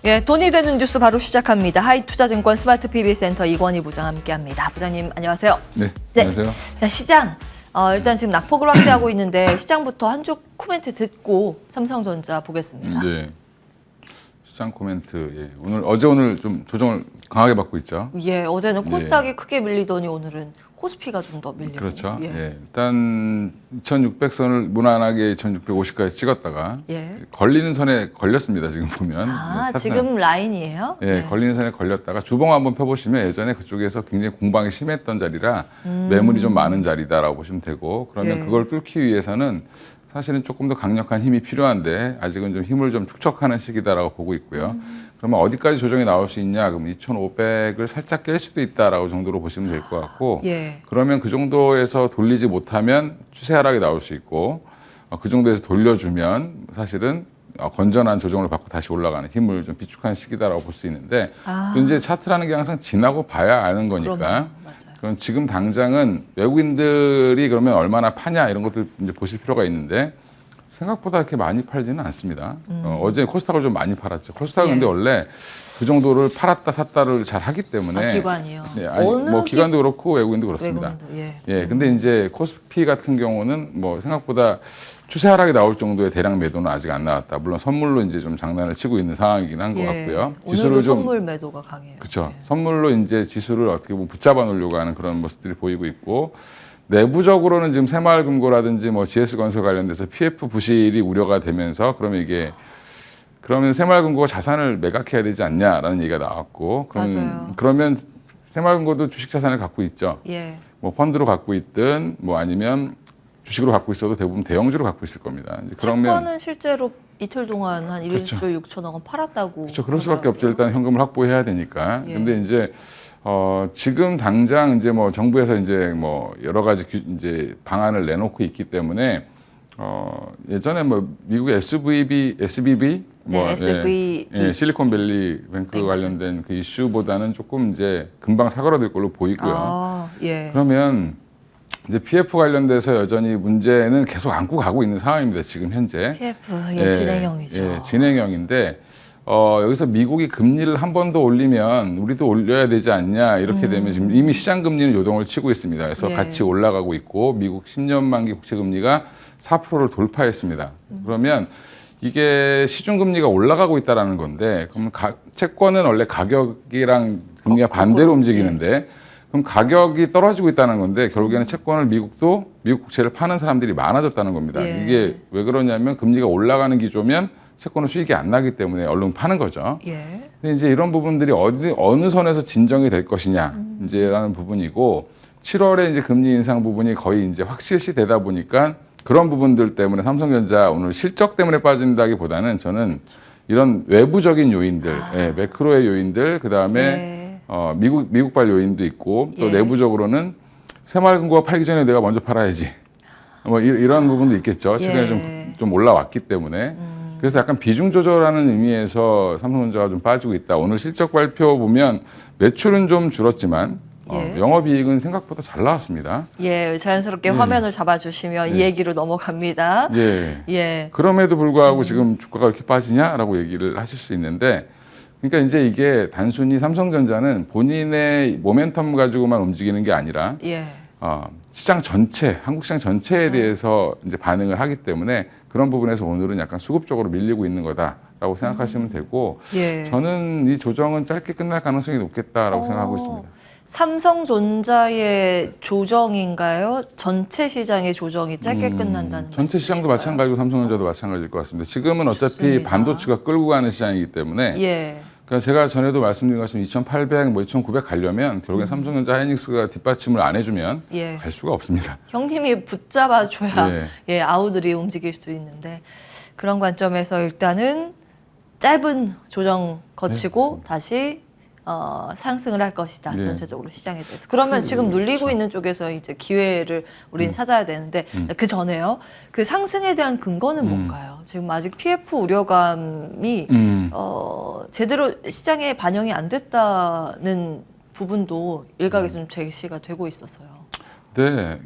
예, 돈이 되는 뉴스 바로 시작합니다. 하이투자증권 스마트 PB센터 이권희 부장 함께합니다. 부장님 안녕하세요. 네, 안녕하세요. 자, 시장 일단 지금 낙폭을 확대하고 있는데 시장부터 한 줄 코멘트 듣고 삼성전자 보겠습니다. 네, 시장 코멘트. 예, 오늘 좀 조정을 강하게 받고 있죠. 예, 어제는 코스닥이 크게 밀리더니 오늘은 코스피가 좀 더 밀리고. 그렇죠. 예, 일단 2,600선을 무난하게 2,650까지 찍었다가 걸리는 선에 걸렸습니다. 지금 보면. 지금 라인이에요? 예, 걸리는 선에 걸렸다가 주봉 한번 펴보시면 예전에 그쪽에서 굉장히 공방이 심했던 자리라 매물이 좀 많은 자리다라고 보시면 되고, 그러면 그걸 뚫기 위해서는 사실은 조금 더 강력한 힘이 필요한데 아직은 좀 힘을 좀 축적하는 시기다라고 보고 있고요. 그러면 어디까지 조정이 나올 수 있냐? 그럼 2,500을 살짝 깰 수도 있다라고 정도로 보시면 될 것 같고, 그러면 그 정도에서 돌리지 못하면 추세 하락이 나올 수 있고, 그 정도에서 돌려주면 사실은 건전한 조정을 받고 다시 올라가는 힘을 좀 비축하는 시기다라고 볼 수 있는데, 또 이제 차트라는 게 항상 지나고 봐야 아는 거니까. 그럼 지금 당장은 외국인들이 그러면 얼마나 파냐 이런 것들 이제 보실 필요가 있는데 생각보다 그렇게 많이 팔지는 않습니다. 어제 코스닥을 좀 많이 팔았죠. 코스닥은 근데 원래 그 정도를 팔았다 샀다를 잘 하기 때문에. 기관이요? 네, 뭐 기관도 그렇고 외국인도 그렇습니다. 근데 이제 코스피 같은 경우는 뭐 생각보다 추세 하락이 나올 정도의 대량 매도는 아직 안 나왔다. 물론 선물로 이제 좀 장난을 치고 있는 상황이긴 한 것 같고요. 지수를 좀 선물 매도가 강해요. 그렇죠. 선물로 이제 지수를 어떻게 보면 붙잡아 놓으려고 하는 그런 모습들이 보이고 있고, 내부적으로는 지금 새마을금고라든지 뭐 GS건설 관련돼서 PF 부실이 우려가 되면서 그러면 새마을금고가 자산을 매각해야 되지 않냐라는 얘기가 나왔고, 그러면 새마을금고도 주식 자산을 갖고 있죠. 뭐 펀드로 갖고 있든 뭐 아니면 주식으로 갖고 있어도 대부분 대형주로 갖고 있을 겁니다. 이제 그러면 채권은 실제로 이틀 동안 한 1조 6천억 원 팔았다고. 그렇죠. 그럴 수밖에 없죠. 일단 현금을 확보해야 되니까. 근데 이제 지금 당장 이제 뭐 정부에서 이제 뭐 여러 가지 이제 방안을 내놓고 있기 때문에 예전에 뭐 미국의 SVB 실리콘밸리 뱅크 관련된 그 이슈보다는 조금 이제 금방 사그라들 걸로 보이고요. 그러면 이제 PF 관련돼서 여전히 문제는 계속 안고 가고 있는 상황입니다. 지금 현재. PF 진행형이죠. 진행형인데 여기서 미국이 금리를 한 번 더 올리면 우리도 올려야 되지 않냐 이렇게 되면 지금 이미 시장 금리는 요동을 치고 있습니다. 그래서 같이 올라가고 있고 미국 10년 만기 국채 금리가 4%를 돌파했습니다. 그러면 이게 시중 금리가 올라가고 있다라는 건데, 그럼 채권은 원래 가격이랑 금리가 반대로 움직이는데. 그럼 가격이 떨어지고 있다는 건데 결국에는 채권을 미국 국채를 파는 사람들이 많아졌다는 겁니다. 이게 왜 그러냐면 금리가 올라가는 기조면 채권은 수익이 안 나기 때문에 얼른 파는 거죠. 근데 이제 이런 부분들이 어느 선에서 진정이 될 것이냐 이제라는 부분이고, 7월에 이제 금리 인상 부분이 거의 이제 확실시 되다 보니까 그런 부분들 때문에 삼성전자 오늘 실적 때문에 빠진다기보다는 저는 이런 외부적인 요인들, 매크로의 요인들, 그 다음에 미국발 요인도 있고, 또 내부적으로는 새마을금고가 팔기 전에 내가 먼저 팔아야지. 뭐 이런 부분도 있겠죠. 최근에 좀 올라왔기 때문에. 그래서 약간 비중 조절하는 의미에서 삼성전자가 좀 빠지고 있다. 오늘 실적 발표 보면 매출은 좀 줄었지만 영업이익은 생각보다 잘 나왔습니다. 자연스럽게 화면을 잡아주시면 이 얘기로 넘어갑니다. 그럼에도 불구하고 지금 주가가 이렇게 빠지냐라고 얘기를 하실 수 있는데, 그러니까 이제 이게 단순히 삼성전자는 본인의 모멘텀 가지고만 움직이는 게 아니라 시장 전체, 한국 시장 전체에 대해서 이제 반응을 하기 때문에 그런 부분에서 오늘은 약간 수급적으로 밀리고 있는 거다라고 생각하시면 되고, 저는 이 조정은 짧게 끝날 가능성이 높겠다라고 생각하고 있습니다. 삼성전자의 조정인가요? 전체 시장의 조정이 짧게 끝난다는 전체 시장도 마찬가지고 삼성전자도 마찬가지일 것 같습니다. 지금은 어차피 좋습니다. 반도체가 끌고 가는 시장이기 때문에 그러니까 제가 전에도 말씀드린 것처럼 2,800, 뭐 2,900 가려면 결국엔 삼성전자, 하이닉스가 뒷받침을 안 해주면 갈 수가 없습니다. 형님이 붙잡아줘야 아우들이 움직일 수 있는데, 그런 관점에서 일단은 짧은 조정 거치고 다시 상승을 할 것이다. 전체적으로 시장에 대해서. 그러면 지금 눌리고 있는 쪽에서 이제 기회를 우리는 찾아야 되는데, 그 전에요. 그 상승에 대한 근거는 뭔가요? 지금 아직 PF 우려감이 제대로 시장에 반영이 안 됐다는 부분도 일각에서 좀 제시가 되고 있어서요. 네,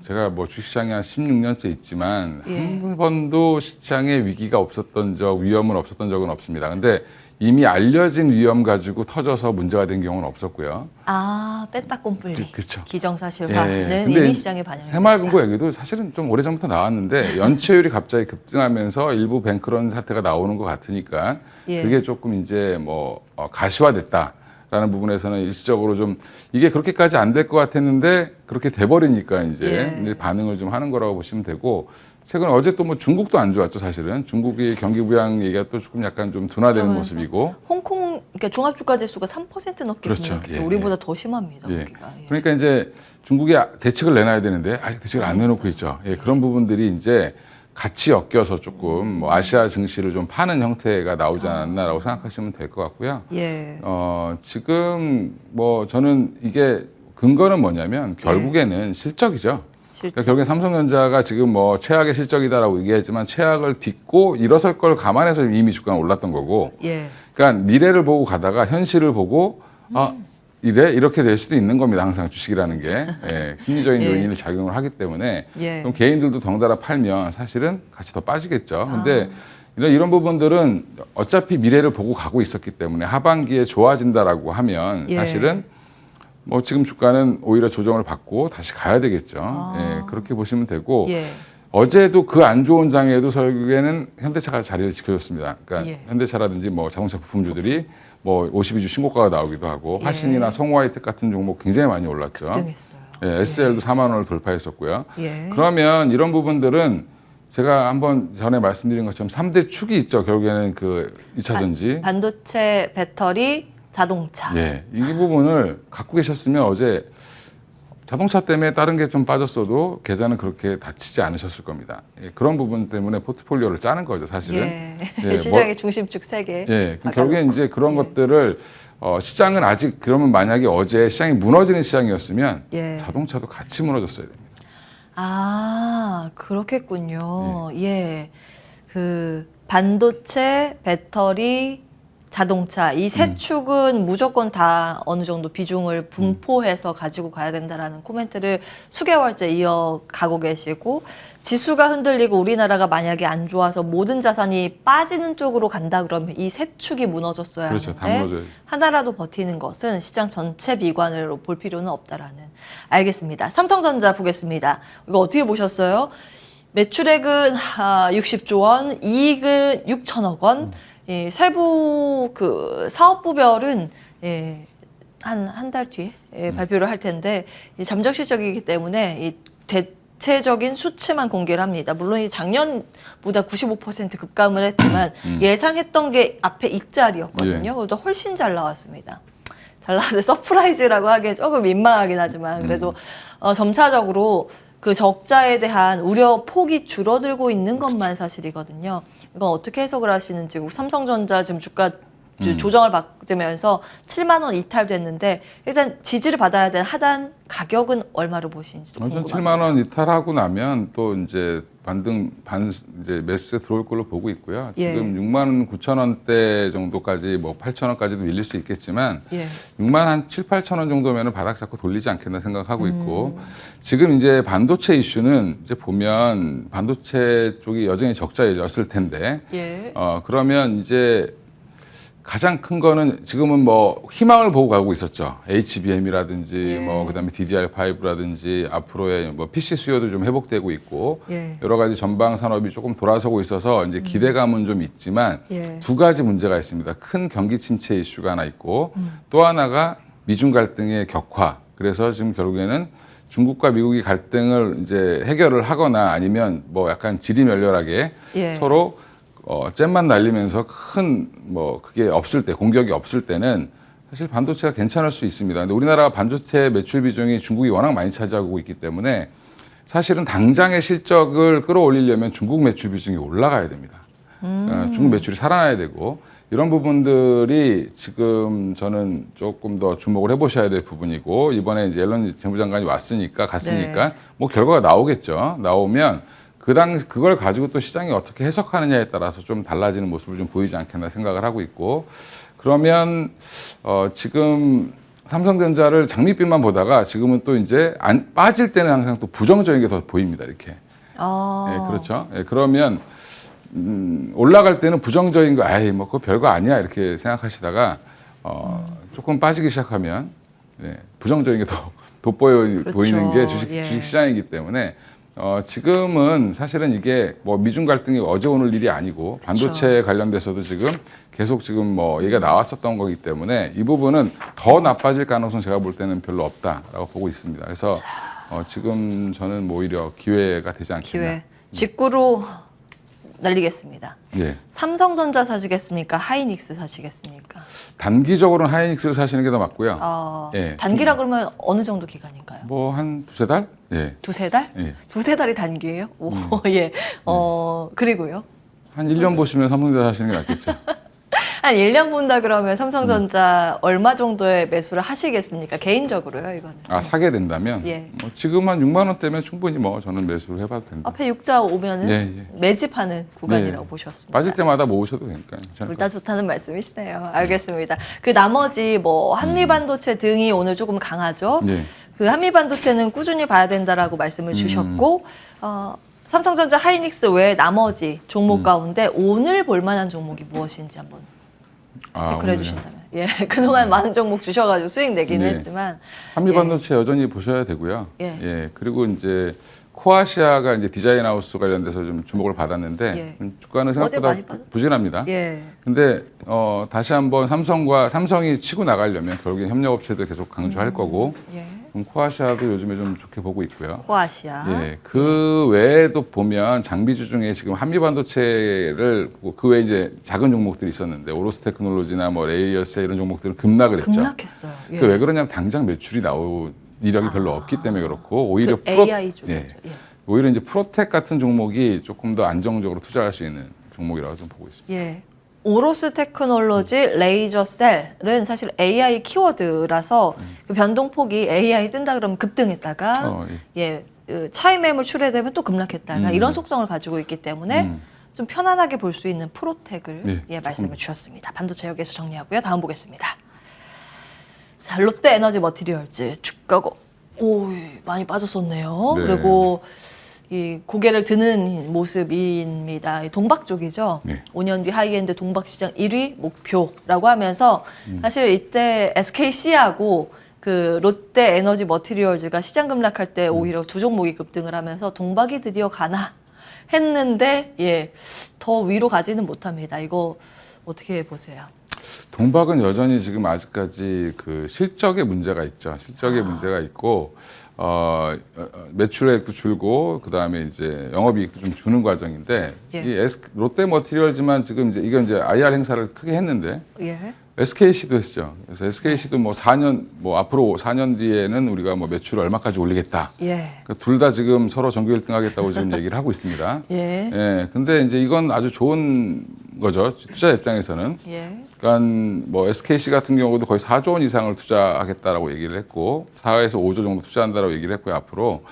제가 뭐 주식시장에 한 16년째 있지만 한 번도 시장에 위기가 없었던 위험은 없었던 적은 없습니다. 근데 이미 알려진 위험 가지고 터져서 문제가 된 경우는 없었고요. 아, 뺐다 꼼뿔리. 그렇죠. 기정사실화는 근데 이미 시장에 반영됐다. 새마을금고 얘기도 사실은 좀 오래전부터 나왔는데 연체율이 갑자기 급등하면서 일부 뱅크런 사태가 나오는 것 같으니까 그게 조금 이제 뭐 가시화됐다라는 부분에서는 일시적으로 좀 이게 그렇게까지 안 될 것 같았는데 그렇게 돼버리니까 이제 반응을 좀 하는 거라고 보시면 되고 최근 어제 또 뭐 중국도 안 좋았죠 사실은 중국이 경기 부양 얘기가 또 조금 약간 좀 둔화되는 모습이고 홍콩 그러니까 종합주가지수가 3% 넘게 그렇죠. 급등해서 우리보다 더 심합니다. 거기가. 그러니까 이제 중국이 대책을 내놔야 되는데 아직 대책을 안 내놓고 있죠. 그런 부분들이 이제 같이 엮여서 조금 뭐 아시아 증시를 좀 파는 형태가 나오지 않았나라고 생각하시면 될 것 같고요. 지금 뭐 저는 이게 근거는 뭐냐면 결국에는 실적이죠. 그러니까 결국에 삼성전자가 지금 뭐 최악의 실적이다라고 얘기했지만 최악을 딛고 일어설 걸 감안해서 이미 주가는 올랐던 거고. 그러니까 미래를 보고 가다가 현실을 보고 이렇게 될 수도 있는 겁니다. 항상 주식이라는 게 심리적인 요인을 작용을 하기 때문에 그럼 개인들도 덩달아 팔면 사실은 같이 더 빠지겠죠. 근데 이런 부분들은 어차피 미래를 보고 가고 있었기 때문에 하반기에 좋아진다라고 하면 사실은 뭐 지금 주가는 오히려 조정을 받고 다시 가야 되겠죠. 그렇게 보시면 되고 어제도 그 안 좋은 장에도 결국에는 현대차가 자리를 지켜줬습니다. 그러니까 현대차라든지 뭐 자동차 부품주들이 뭐 52주 신고가가 나오기도 하고 화신이나 성화이텍 같은 종목 굉장히 많이 올랐죠. 급등했어요. SL도 4만 원을 돌파했었고요. 그러면 이런 부분들은 제가 한번 전에 말씀드린 것처럼 3대 축이 있죠. 결국에는 그 2차 전지. 반도체, 배터리, 자동차. 이 부분을 갖고 계셨으면 어제 자동차 때문에 다른 게 좀 빠졌어도 계좌는 그렇게 다치지 않으셨을 겁니다. 그런 부분 때문에 포트폴리오를 짜는 거죠, 사실은. 시장의 중심축 3개. 결국에 이제 그런 것들을 시장은 아직 그러면 만약에 어제 시장이 무너지는 시장이었으면 자동차도 같이 무너졌어야 됩니다. 아, 그렇겠군요. 그 반도체, 배터리, 자동차 이 세 축은 무조건 다 어느 정도 비중을 분포해서 가지고 가야 된다라는 코멘트를 수개월째 이어가고 계시고 지수가 흔들리고 우리나라가 만약에 안 좋아서 모든 자산이 빠지는 쪽으로 간다 그러면 이 세 축이 무너졌어야 그렇죠. 다 하는데 무너져야죠. 하나라도 버티는 것은 시장 전체 미관으로 볼 필요는 없다라는. 알겠습니다. 삼성전자 보겠습니다. 이거 어떻게 보셨어요? 매출액은 60조 원, 이익은 6천억 원. 세부 그 사업부별은 한 달 뒤에 발표를 할 텐데 잠정 실적이기 때문에 이 대체적인 수치만 공개를 합니다. 물론 이 작년보다 95% 급감을 했지만 예상했던 게 앞에 익자리였거든요. 그보다 훨씬 잘 나왔습니다. 잘 나왔는데 서프라이즈라고 하기엔 조금 민망하긴 하지만 그래도 점차적으로 그 적자에 대한 우려 폭이 줄어들고 있는 것만 사실이거든요. 이건 어떻게 해석을 하시는지. 삼성전자 지금 주가 조정을 받으면서 7만 원 이탈됐는데 일단 지지를 받아야 되는 하단 가격은 얼마로 보시는지 궁금합니다. 7만 원 이탈하고 나면 또 이제 이제 매수세 들어올 걸로 보고 있고요. 지금 6만 9천 원대 정도까지 뭐 8천 원까지도 밀릴 수 있겠지만 6만 한 7, 8천 원 정도면은 바닥 잡고 돌리지 않겠나 생각하고 있고 지금 이제 반도체 이슈는 이제 보면 반도체 쪽이 여전히 적자였을 텐데 그러면 이제 가장 큰 거는 지금은 뭐 희망을 보고 가고 있었죠. HBM이라든지 뭐 그다음에 DDR5라든지 앞으로의 뭐 PC 수요도 좀 회복되고 있고 여러 가지 전방 산업이 조금 돌아서고 있어서 이제 기대감은 좀 있지만 두 가지 문제가 있습니다. 큰 경기 침체 이슈가 하나 있고 또 하나가 미중 갈등의 격화. 그래서 지금 결국에는 중국과 미국이 갈등을 이제 해결을 하거나 아니면 뭐 약간 지리멸렬하게 서로 잼만 날리면서 큰 뭐 그게 없을 때 공격이 없을 때는 사실 반도체가 괜찮을 수 있습니다. 근데 우리나라가 반도체 매출 비중이 중국이 워낙 많이 차지하고 있기 때문에 사실은 당장의 실적을 끌어올리려면 중국 매출 비중이 올라가야 됩니다. 중국 매출이 살아나야 되고 이런 부분들이 지금 저는 조금 더 주목을 해보셔야 될 부분이고 이번에 이제 옐런 재무장관이 갔으니까 뭐 결과가 나오겠죠. 나오면 그걸 가지고 또 시장이 어떻게 해석하느냐에 따라서 좀 달라지는 모습을 좀 보이지 않겠나 생각을 하고 있고 그러면 지금 삼성전자를 장밋빛만 보다가 지금은 또 이제 빠질 때는 항상 또 부정적인 게 더 보입니다. 이렇게. 그렇죠. 그러면 올라갈 때는 부정적인 거, 아이 뭐 그거 별거 아니야 이렇게 생각하시다가 조금 빠지기 시작하면 부정적인 게 더 돋보이는 그렇죠. 게 주식 시장이기 때문에 지금은 사실은 이게 뭐 미중 갈등이 어제 오늘 일이 아니고 반도체 그렇죠. 관련돼서도 지금 계속 지금 뭐 얘기가 나왔었던 거기 때문에 이 부분은 더 나빠질 가능성 제가 볼 때는 별로 없다라고 보고 있습니다. 그래서 지금 저는 뭐 오히려 기회가 되지 않겠나. 기회. 직구로 날리겠습니다. 예. 삼성전자 사시겠습니까? 하이닉스 사시겠습니까? 단기적으로는 하이닉스를 사시는 게 더 맞고요. 예. 단기라 그러면 어느 정도 기간인가요? 뭐 한 두세 달? 예. 두세 달? 예. 두세 달이 단기예요? 오, 예. 그리고요. 한 1년 보시면 삼성전자 사시는 게 낫겠죠. 한 1년 본다 그러면 삼성전자 얼마 정도의 매수를 하시겠습니까? 개인적으로요, 이거는. 아, 사게 된다면 예. 뭐 지금 한 6만 원대면 충분히 뭐 저는 매수를 해봐도 된다. 앞에 육자 오면은 예. 매집하는 구간이라고 보셨습니다. 빠질 때마다 모으셔도 되니까. 둘 다 좋다는 말씀이시네요. 알겠습니다. 그 나머지 뭐 한미반도체 등이 오늘 조금 강하죠. 예. 그 한미반도체는 꾸준히 봐야 된다고 말씀을 주셨고 삼성전자, 하이닉스 외에 나머지 종목 가운데 오늘 볼만한 종목이 무엇인지 한번 체크를 해주신다면. 예, 그동안 많은 종목 주셔가지고 수익 내기는 했지만 한미반도체 여전히 보셔야 되고요. 예. 그리고 이제 코아시아가 이제 디자인 하우스 관련돼서 좀 주목을 받았는데 주가는 생각보다 부진합니다. 예. 근데 다시 한번 삼성이 치고 나가려면 결국엔 협력업체들 계속 강조할 거고. 그럼 코아시아도 요즘에 좀 좋게 보고 있고요. 코아시아. 예, 그 외에도 보면 장비주 중에 지금 한미반도체를 그 외에 이제 작은 종목들이 있었는데 오로스 테크놀로지나 뭐 레이어스 이런 종목들은 급락을 했죠. 급락했어요. 예. 왜 그러냐면 당장 매출이 나올 이력이 별로 없기 때문에 그렇고 오히려 그 AI 쪽. 오히려 이제 프로텍 같은 종목이 조금 더 안정적으로 투자할 수 있는 종목이라고 좀 보고 있습니다. 예. 오로스 테크놀로지 레이저 셀은 사실 AI 키워드라서 그 변동폭이 AI 뜬다 그러면 급등했다가 차익 매물 출회되면 또 급락했다가 이런 속성을 가지고 있기 때문에 좀 편안하게 볼 수 있는 프로텍을 말씀을 주셨습니다. 반도체 여기에서 정리하고요. 다음 보겠습니다. 자, 롯데 에너지 머티리얼즈 주가가 많이 빠졌었네요. 네. 그리고 이 고개를 드는 모습입니다. 동박 쪽이죠. 5년 뒤 하이엔드 동박 시장 1위 목표라고 하면서 사실 이때 SKC하고 그 롯데 에너지 머티리얼즈가 시장 급락할 때 오히려 두 종목이 급등을 하면서 동박이 드디어 가나 했는데 더 위로 가지는 못합니다. 이거 어떻게 보세요? 동박은 여전히 지금 아직까지 그 실적에 문제가 있죠. 실적에 문제가 있고 매출액도 줄고 그 다음에 이제 영업이익도 좀 주는 과정인데 이 롯데 머티리얼즈만 지금 이제 이건 이제 IR 행사를 크게 했는데 SKC도 했죠. 그래서 SKC도 뭐 4년 뭐 앞으로 4년 뒤에는 우리가 뭐 매출을 얼마까지 올리겠다. 그러니까 둘 다 지금 서로 정규 1등 하겠다고 지금 얘기를 하고 있습니다. 근데 이제 이건 아주 좋은 거죠. 투자 입장에서는. 그러니까 뭐 SKC 같은 경우도 거의 4조 원 이상을 투자하겠다라고 얘기를 했고 4에서 5조 정도 투자한다라고 얘기를 했고요. 앞으로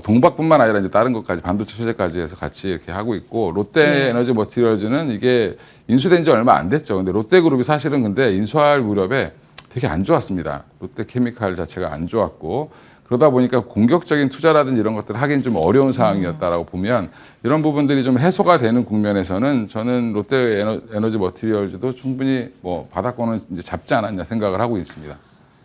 동박뿐만 아니라 이제 다른 것까지 반도체 소재까지 해서 같이 이렇게 하고 있고 롯데 에너지 머티리얼즈는 이게 인수된 지 얼마 안 됐죠. 근데 롯데그룹이 사실은 근데 인수할 무렵에 되게 안 좋았습니다. 롯데케미칼 자체가 안 좋았고 그러다 보니까 공격적인 투자라든지 이런 것들을 하긴 좀 어려운 상황이었다라고 보면 이런 부분들이 좀 해소가 되는 국면에서는 저는 롯데 에너지 머티리얼즈도 충분히 뭐 바닥권은 이제 잡지 않았냐 생각을 하고 있습니다.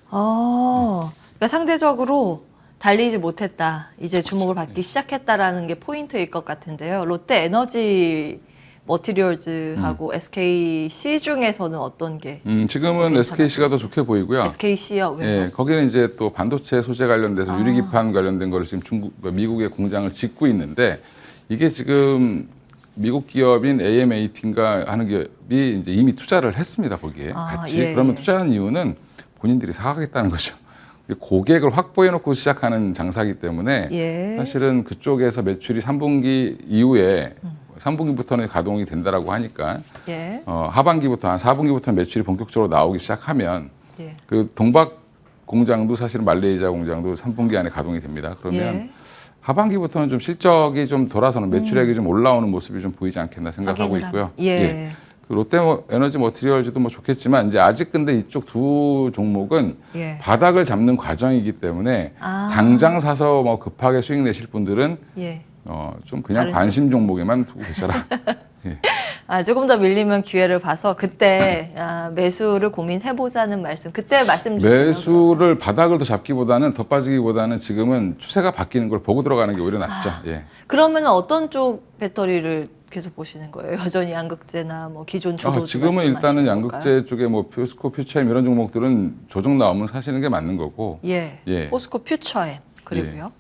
그러니까 상대적으로 달리지 못했다. 이제 주목을 받기 시작했다라는 게 포인트일 것 같은데요. 롯데 에너지 머티리얼즈하고 SKC 중에서는 어떤 게? 지금은 SKC가 더 좋게 보이고요. SKC요? 거기는 이제 또 반도체 소재 관련돼서 유리기판 관련된 거를 지금 미국의 공장을 짓고 있는데 이게 지금 미국 기업인 AMAT인가 하는 기업이 이제 이미 투자를 했습니다. 거기에 같이. 그러면 투자한 이유는 본인들이 사가겠다는 거죠. 고객을 확보해 놓고 시작하는 장사이기 때문에 사실은 그쪽에서 매출이 3분기 이후에 3분기부터는 가동이 된다라고 하니까 하반기부터 한 4분기부터 매출이 본격적으로 나오기 시작하면 그 동박 공장도 사실은 말레이시아 공장도 3분기 안에 가동이 됩니다. 그러면 하반기부터는 좀 실적이 좀 돌아서는 매출액이 좀 올라오는 모습이 좀 보이지 않겠나 생각하고 있고요. 그 롯데 에너지 머티리얼즈도 뭐 좋겠지만 이제 아직 근데 이쪽 두 종목은 바닥을 잡는 과정이기 때문에 당장 사서 뭐 급하게 수익 내실 분들은 좀 그냥 관심 종목에만 두고 계셔라. 예. 조금 더 밀리면 기회를 봐서 그때 매수를 고민해보자는 말씀. 그때 말씀 주시면 매수를 바닥을 더 잡기보다는 더 빠지기보다는 지금은 추세가 바뀌는 걸 보고 들어가는 게 오히려 낫죠. 예. 그러면 어떤 쪽 배터리를 계속 보시는 거예요? 여전히 양극재나 뭐 기존 주도 지금은 일단은 양극재 쪽에 뭐 포스코 퓨처엠 이런 종목들은 조정 나오면 사시는 게 맞는 거고. 예. 예. 포스코 퓨처엠 그리고요.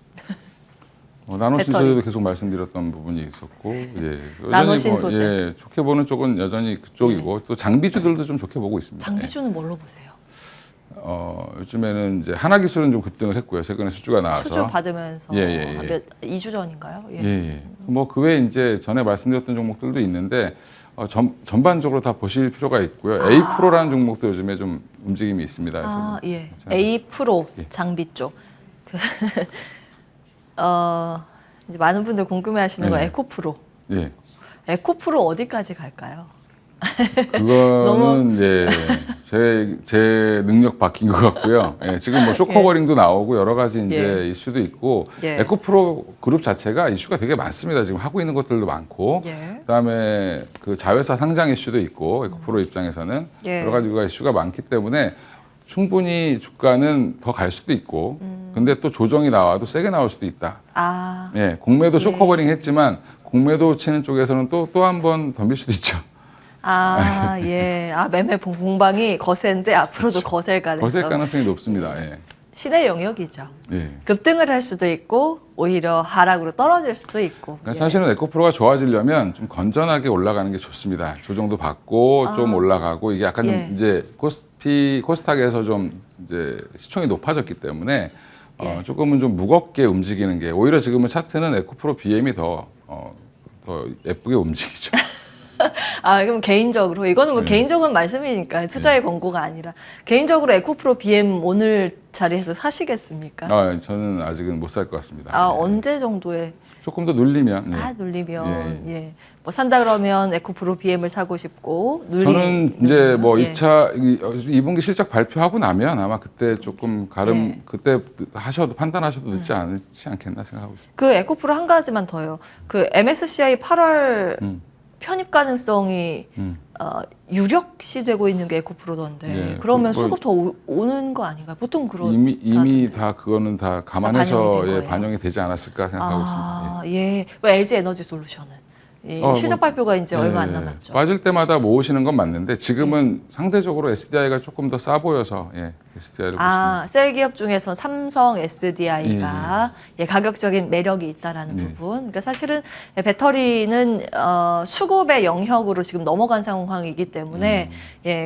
나노신소에도 계속 말씀드렸던 부분이 있었고, 예. 나노신소재. 예, 좋게 보는 쪽은 여전히 그쪽이고, 또 장비주들도 좀 좋게 보고 있습니다. 장비주는 뭘로 보세요? 요즘에는 이제 하나기술은 좀 급등을 했고요. 최근에 수주가 나와서. 수주 받으면서 예. 2주 전인가요? 예. 뭐 그 외에 이제 전에 말씀드렸던 종목들도 있는데 전반적으로 다 보실 필요가 있고요. A-프로라는 종목도 요즘에 좀 움직임이 있습니다. 그래서 예. A-프로 장비 쪽. 이제 많은 분들 궁금해하시는 건 에코프로. 예. 에코프로 어디까지 갈까요? 그거는 예, 제 능력 바뀐 것 같고요. 예, 지금 뭐 쇼커버링도 나오고 여러 가지 이제 이슈도 있고 에코프로 그룹 자체가 이슈가 되게 많습니다. 지금 하고 있는 것들도 많고 그다음에 그 자회사 상장 이슈도 있고 에코프로 입장에서는 여러 가지가 이슈가 많기 때문에 충분히 주가는 더 갈 수도 있고 근데 또 조정이 나와도 세게 나올 수도 있다. 예, 공매도 쇼커버링 했지만 공매도 치는 쪽에서는 또 한 번 덤빌 수도 있죠. 예. 매매 공방이 거센데 앞으로도 거셀 가능성. 거셀 가능성이 높습니다. 예. 신의 영역이죠. 예. 급등을 할 수도 있고 오히려 하락으로 떨어질 수도 있고. 그러니까 사실은 에코프로가 좋아지려면 좀 건전하게 올라가는 게 좋습니다. 조정도 받고 좀 올라가고 이게 약간 좀 이제 코스닥에서 좀 이제 시총이 높아졌기 때문에 조금은 좀 무겁게 움직이는 게 오히려 지금은 차트는 에코프로 BM이 더 예쁘게 움직이죠. 그럼 개인적으로 이거는 뭐 개인적인 말씀이니까 투자의 권고가 아니라 개인적으로 에코프로 BM 오늘 자리에서 사시겠습니까? 저는 아직은 못 살 것 같습니다. 언제 정도에? 조금 더 눌리면. 눌리면 뭐 산다 그러면 에코프로 BM을 사고 싶고 저는 이제 뭐 2분기 실적 발표하고 나면 아마 그때 조금 그때 판단하셔도 늦지 않지 않겠나 생각하고 있습니다. 그 에코프로 한 가지만 더요. 그 MSCI 8월 편입 가능성이 유력시 되고 있는 게 에코프로던데 그러면 수급 더 오는 거 아닌가요? 보통 그런 이미 다 그거는 다 감안해서 반영이 되지 않았을까 생각하고 있습니다. 왜 LG 에너지 솔루션은 실적 발표가 이제 얼마 안 남았죠. 빠질 때마다 모으시는 건 맞는데 지금은 상대적으로 SDI가 조금 더 싸 보여서 SDI를 보시면 셀 기업 중에서 삼성 SDI가 가격적인 매력이 있다라는 부분. 그러니까 사실은 배터리는 수급의 영역으로 지금 넘어간 상황이기 때문에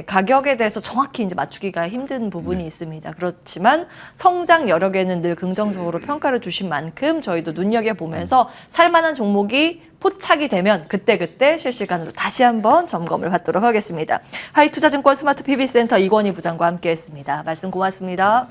가격에 대해서 정확히 이제 맞추기가 힘든 부분이 있습니다. 그렇지만 성장 여력에는 늘 긍정적으로 평가를 주신 만큼 저희도 눈여겨 보면서 살만한 종목이 포착이 되면 그때 실시간으로 다시 한번 점검을 받도록 하겠습니다. 하이투자증권 스마트 PB센터 이건희 부장과 함께했습니다. 말씀 고맙습니다.